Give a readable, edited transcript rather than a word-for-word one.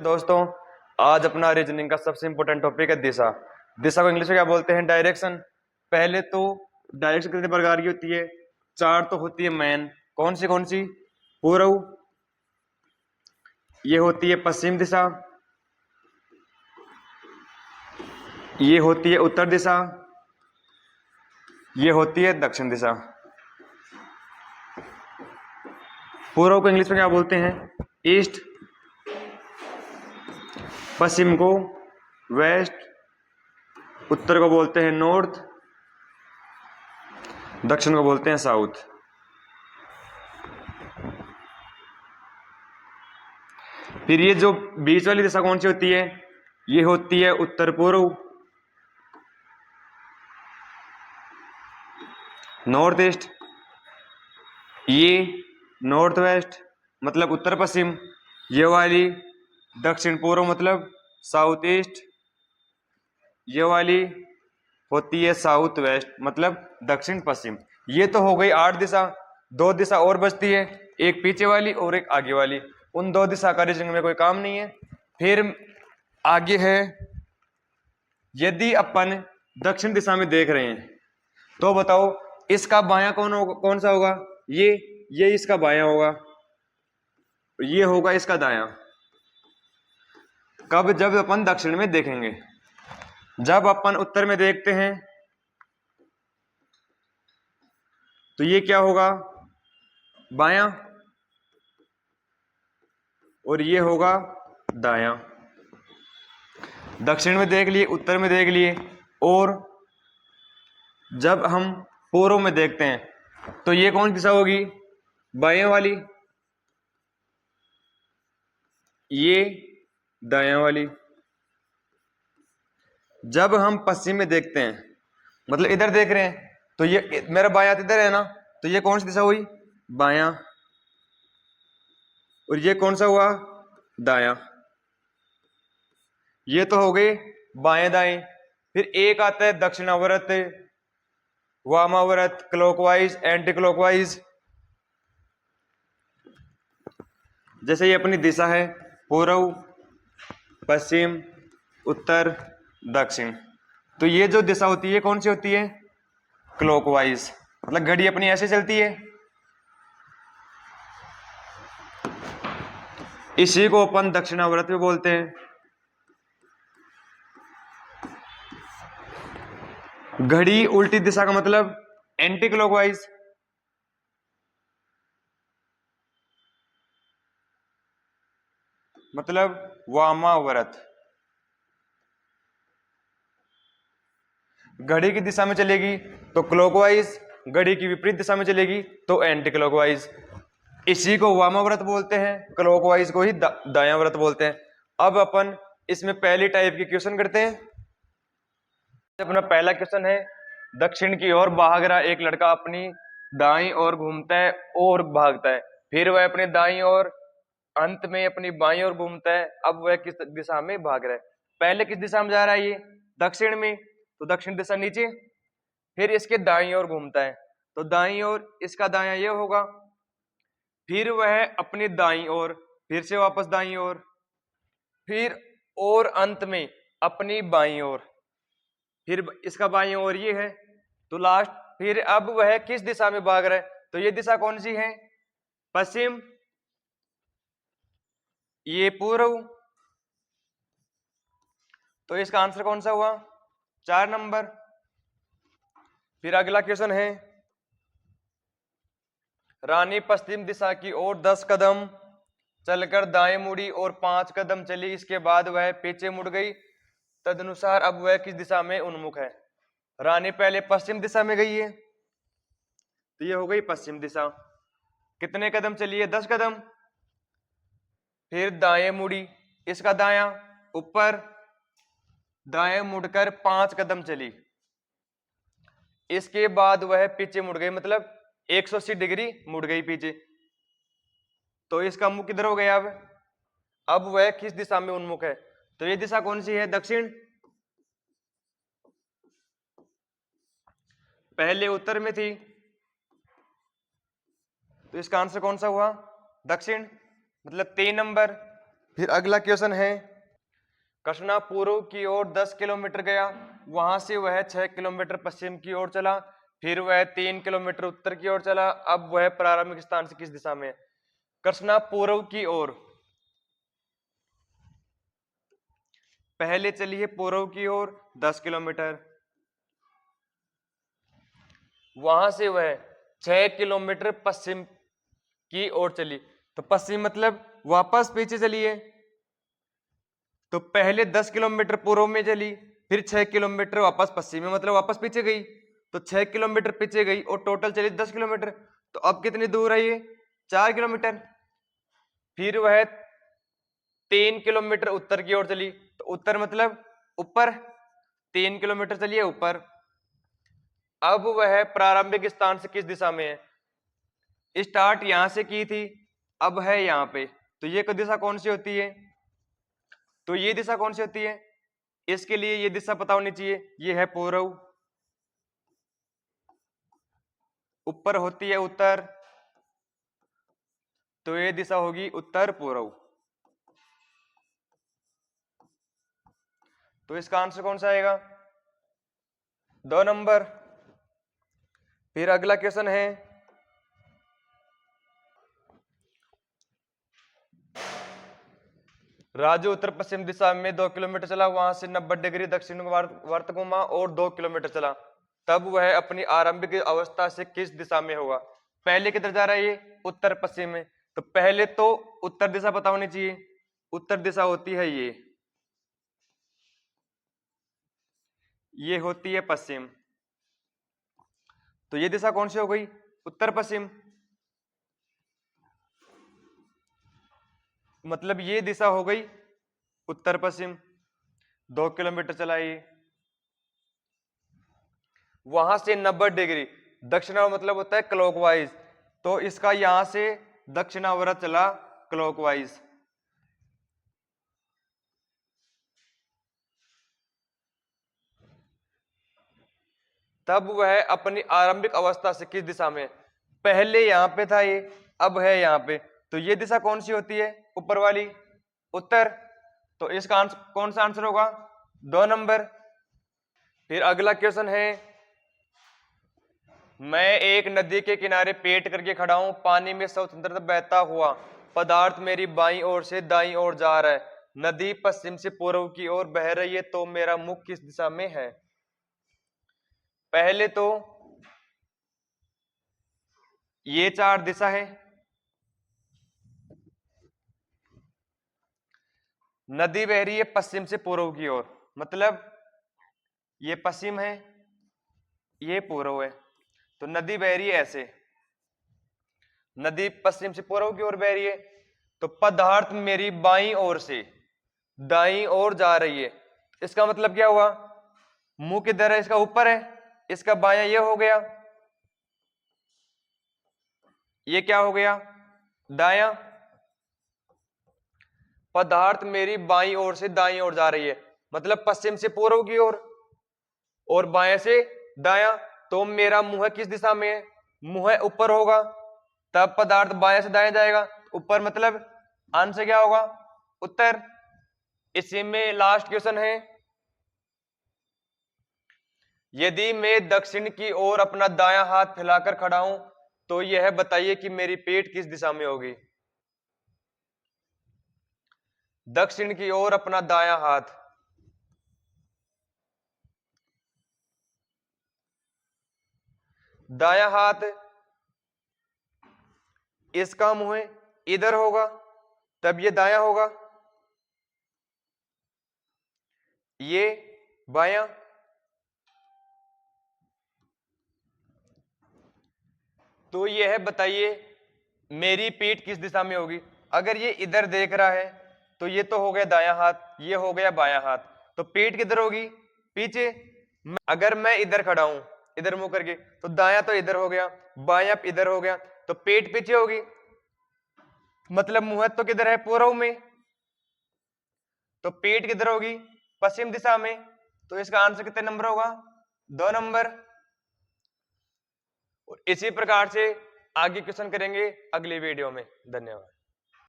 दोस्तों, आज अपना रीजनिंग का सबसे इंपॉर्टेंट टॉपिक है दिशा। दिशा को इंग्लिश में क्या बोलते हैं? डायरेक्शन। पहले तो डायरेक्शन कितने प्रकार की होती है? चार तो होती है मेन। कौन सी? पूर्व, ये होती है पश्चिम दिशा, ये होती है उत्तर दिशा, ये होती है दक्षिण दिशा। पूर्व को इंग्लिश में क्या बोलते हैं? ईस्ट, पश्चिम को वेस्ट, उत्तर को बोलते हैं नॉर्थ, दक्षिण को बोलते हैं साउथ। फिर ये जो बीच वाली दिशा कौन सी होती है? ये होती है उत्तर पूर्व, नॉर्थ ईस्ट, ये नॉर्थ वेस्ट मतलब उत्तर पश्चिम, ये वाली दक्षिण पूर्व मतलब साउथ ईस्ट, ये वाली होती है साउथ वेस्ट मतलब दक्षिण पश्चिम। ये तो हो गई 8 दिशा। दो दिशा और बचती है, एक पीछे वाली और एक आगे वाली। उन दो दिशा का रीजनिंग में कोई काम नहीं है। फिर आगे है, यदि अपन दक्षिण दिशा में देख रहे हैं तो बताओ इसका बायां कौन सा होगा? ये इसका बायां होगा, ये होगा इसका दायां। कब? जब अपन दक्षिण में देखेंगे। जब अपन उत्तर में देखते हैं तो ये क्या होगा? बायां, और ये होगा दायां। दक्षिण में देख लिए, उत्तर में देख लिए, और जब हम पूर्व में देखते हैं तो ये कौन सी दिशा होगी? बाएं वाली, ये दायां वाली। जब हम पश्चिम में देखते हैं मतलब इधर देख रहे हैं तो ये मेरा बायां इधर है ना, तो ये कौन सी दिशा हुई? बायां। और ये कौन सा हुआ? दायां। ये तो हो गए बाएं दाएं। फिर एक आता है दक्षिणावर्त, वामावर्त, क्लॉकवाइज, एंटी क्लॉकवाइज। जैसे ये अपनी दिशा है पूर्व, पश्चिम, उत्तर, दक्षिण। तो ये जो दिशा होती है कौन सी होती है? क्लॉकवाइज। मतलब घड़ी अपनी ऐसे चलती है। इसी को अपन दक्षिणावर्त भी बोलते हैं। घड़ी उल्टी दिशा का मतलब एंटी क्लॉकवाइज। मतलब वामावर्त। घड़ी की दिशा में चलेगी तो क्लॉकवाइज, घड़ी की विपरीत दिशा में चलेगी तो एंटी क्लॉकवाइज। इसी को वामाव्रत बोलते हैं, क्लॉकवाइज को ही दायां व्रत बोलते हैं। अब अपन इसमें पहली टाइप के क्वेश्चन करते हैं। अपना पहला क्वेश्चन है, दक्षिण की ओर भाग रहा एक लड़का अपनी दाईं ओर घूमता है और भागता है, फिर वह अपनी दाईं ओर, अंत में अपनी बाईं ओर घूमता है। अब वह किस दिशा में भाग रहा है? पहले किस दिशा में जा रहा है? ये दक्षिण में, तो दक्षिण दिशा नीचे। फिर इसके दाईं ओर घूमता है तो दाईं ओर इसका दायां ये होगा। फिर वह अपनी दाईं ओर, फिर से वापस दाईं ओर, फिर और अंत में अपनी बाईं ओर, फिर इसका बाईं ओर ये है तो लास्ट। फिर अब वह किस दिशा में भाग रहा है? तो ये दिशा कौन सी है? पश्चिम, ये पूर्व। तो इसका आंसर कौन सा हुआ? 4 नंबर। फिर अगला क्वेश्चन है, रानी पश्चिम दिशा की ओर 10 कदम चलकर दाएं मुड़ी और 5 कदम चली, इसके बाद वह पीछे मुड़ गई। तदनुसार अब वह किस दिशा में उन्मुख है? रानी पहले पश्चिम दिशा में गई है तो ये हो गई पश्चिम दिशा। कितने कदम चली है? 10 कदम। फिर दाएं मुड़ी, इसका दायां ऊपर, दाएं मुड़कर 5 कदम चली, इसके बाद वह पीछे मुड़ गई मतलब 180 डिग्री मुड़ गई पीछे। तो इसका मुख किधर हो गया? अब वह किस दिशा में उन्मुख है? तो ये दिशा कौन सी है? दक्षिण। पहले उत्तर में थी तो इसका आंसर कौन सा हुआ? दक्षिण। मतलब 3 नंबर। फिर अगला क्वेश्चन है, कृष्णा पूर्व की ओर 10 किलोमीटर गया, वहां से वह 6 किलोमीटर पश्चिम की ओर चला, फिर वह 3 किलोमीटर उत्तर की ओर चला, अब वह प्रारंभिक स्थान से किस दिशा में है? कृष्णा पूर्व की ओर, पहले चलिए पूर्व की ओर 10 किलोमीटर, वहां से वह 6 किलोमीटर पश्चिम की ओर चली, तो पश्चिम मतलब वापस पीछे चलिए, तो पहले 10 किलोमीटर पूर्व में चली, फिर 6 किलोमीटर वापस पश्चिम में, मतलब वापस पीछे गई, तो 6 किलोमीटर पीछे गई और टोटल चली 10 किलोमीटर। तो अब कितनी दूर है ये? 4 किलोमीटर। फिर वह 3 किलोमीटर उत्तर की ओर चली, तो उत्तर मतलब ऊपर, 3 किलोमीटर चलिए ऊपर। अब वह प्रारंभिक स्थान से किस दिशा में है? स्टार्ट यहां से की थी, अब है यहां पे, तो ये दिशा कौन सी होती है? तो ये दिशा कौन सी होती है? इसके लिए ये दिशा पता होनी चाहिए, ये है पूर्व, ऊपर होती है उत्तर, तो ये दिशा होगी उत्तर पूर्व। तो इसका आंसर कौन सा आएगा? 2 नंबर। फिर अगला क्वेश्चन है, राजू उत्तर पश्चिम दिशा में 2 किलोमीटर चला, वहां से 90 डिग्री दक्षिण वर्त घुमा और 2 किलोमीटर चला, तब वह अपनी आरंभिक अवस्था से किस दिशा में होगा? पहले किधर जा रहा है ये? उत्तर पश्चिम में, तो पहले तो उत्तर दिशा पता होनी चाहिए, उत्तर दिशा होती है ये होती है पश्चिम, तो ये दिशा कौन सी हो गई? उत्तर पश्चिम, मतलब ये दिशा हो गई उत्तर पश्चिम। 2 किलोमीटर चलाई, वहां से 90 डिग्री, दक्षिणावर्त मतलब होता है क्लॉकवाइज, तो इसका यहां से दक्षिणावर्त चला क्लॉकवाइज। तब वह अपनी आरंभिक अवस्था से किस दिशा में? पहले यहां पे था ये, अब है यहां पे, तो ये दिशा कौन सी होती है? ऊपर वाली, उत्तर, तो इसका आंसर कौन सा आंसर होगा? 2 नंबर। फिर अगला क्वेश्चन है, मैं एक नदी के किनारे पेट करके खड़ा हूं, पानी में स्वतंत्र बहता हुआ पदार्थ मेरी बाईं ओर से दाईं ओर जा रहा है, नदी पश्चिम से पूर्व की ओर बह रही है, तो मेरा मुख किस दिशा में है? पहले तो ये 4 दिशा है, नदी बह रही है पश्चिम से पूर्व की ओर, मतलब ये पश्चिम है, ये पूर्व है, तो नदी बह रही है ऐसे, नदी पश्चिम से पूर्व की ओर बह रही है, तो पदार्थ मेरी बाईं ओर से दाईं ओर जा रही है, इसका मतलब क्या हुआ? मुंह किधर है? इसका ऊपर है, इसका बायां ये हो गया, ये क्या हो गया? दायां। पदार्थ मेरी बाईं ओर से दाईं ओर जा रही है, मतलब पश्चिम से पूर्व की ओर और बाएं से दायां, तो मेरा मुंह किस दिशा में है? मुंह ऊपर होगा, तब पदार्थ बाएं से दाएं जाएगा, ऊपर मतलब आंसर क्या होगा? उत्तर। इसी में लास्ट क्वेश्चन है, यदि मैं दक्षिण की ओर अपना दायां हाथ फैलाकर खड़ा हूं, तो यह बताइए कि मेरी पेट किस दिशा में होगी? दक्षिण की ओर अपना दायां हाथ, दायां हाथ, इसका मुंह इधर होगा, तब ये दायां होगा, ये बायां, तो यह बताइए मेरी पीठ किस दिशा में होगी? अगर ये इधर देख रहा है तो ये तो हो गया दायां हाथ, ये हो गया बायां हाथ, तो पीठ किधर होगी? पीछे। अगर मैं इधर खड़ा हूं, इधर मुंह करके, तो दायां तो इधर हो गया, बायां इधर हो गया, तो पीठ पीछे होगी, मतलब मुंह तो किधर है? पूर्व में, तो पीठ किधर होगी? पश्चिम दिशा में, तो इसका आंसर कितने नंबर होगा? 2 नंबर। और इसी प्रकार से आगे क्वेश्चन करेंगे अगली वीडियो में। धन्यवाद।